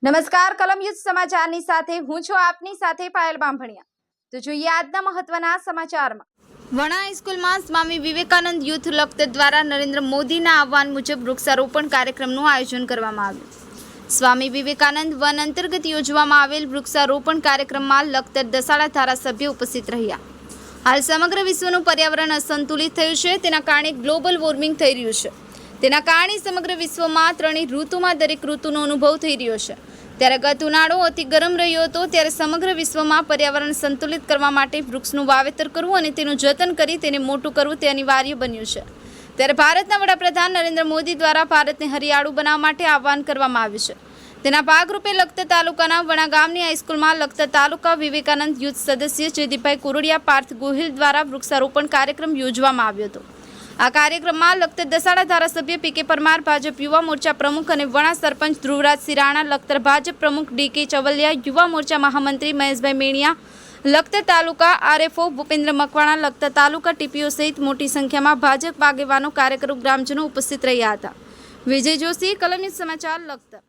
નમસ્કાર, કલમયુદ્ધ સમાચારની સાથે હું છું આપની સાથે પાયલ બાંભણિયા। તો જોઈએ આજના મહત્વના સમાચારમાં। વણા હાઈસ્કૂલમાં સ્વામી વિવેકાનંદ યુથ લખતર દ્વારા નરેન્દ્ર મોદીના આહવાન મુજબ વૃક્ષારોપણ કાર્યક્રમનું આયોજન કરવામાં આવ્યું। સ્વામી વિવેકાનંદ વન અંતર્ગત યોજવામાં આવેલ વૃક્ષારોપણ કાર્યક્રમમાં લખતર દસાડા ધારાસભ્ય ઉપસ્થિત રહ્યા। હાલ સમગ્ર વિશ્વનું પર્યાવરણ અસંતુલિત થયું છે, તેના કારણે ગ્લોબલ વોર્મિંગ થઈ રહ્યું છે। તેના કારણે સમગ્ર વિશ્વમાં ત્રણેય ઋતુમાં દરેક ઋતુનો અનુભવ થઈ રહ્યો છે। ત્યારે ગત ઉનાળો અતિ ગરમ રહ્યો હતો, ત્યારે સમગ્ર વિશ્વમાં પર્યાવરણ સંતુલિત કરવા માટે વૃક્ષનું વાવેતર કરવું અને તેનું જતન કરી તેને મોટું કરવું તે અનિવાર્ય બન્યું છે। ત્યારે ભારતના વડાપ્રધાન નરેન્દ્ર મોદી દ્વારા ભારતને હરિયાળું બનાવવા માટે આહવાન કરવામાં આવ્યું છે। તેના ભાગરૂપે લખતર તાલુકાના વણા ગામની હાઈસ્કૂલમાં લખતર તાલુકા વિવેકાનંદ યુથ સદસ્ય જયદીપભાઈ કુરડિયા પાર્થ ગોહિલ દ્વારા વૃક્ષારોપણ કાર્યક્રમ યોજવામાં આવ્યો હતો। આ કાર્યક્રમમાં લખતર દસાડા ધારાસભ્ય પીકે પરમાર, ભાજપ યુવા મોરચા પ્રમુખ અને વણા સરપંચ ધ્રુવરાજસિંહ રાણા, લખતર ભાજપ પ્રમુખ ડીકે ચવલિયા, યુવા મોરચા મહામંત્રી મહેશભાઈ મેણિયા, લખતર તાલુકા આરએફઓ ભૂપેન્દ્ર મકવાણા, લખતર તાલુકા ટીપીઓ સહિત મોટી સંખ્યામાં ભાજપ આગેવાનો, કાર્યકરો, ગ્રામજનો ઉપસ્થિત રહ્યા હતા। વિજય જોશી, કલમયુદ્ધ સમાચાર, લખતર।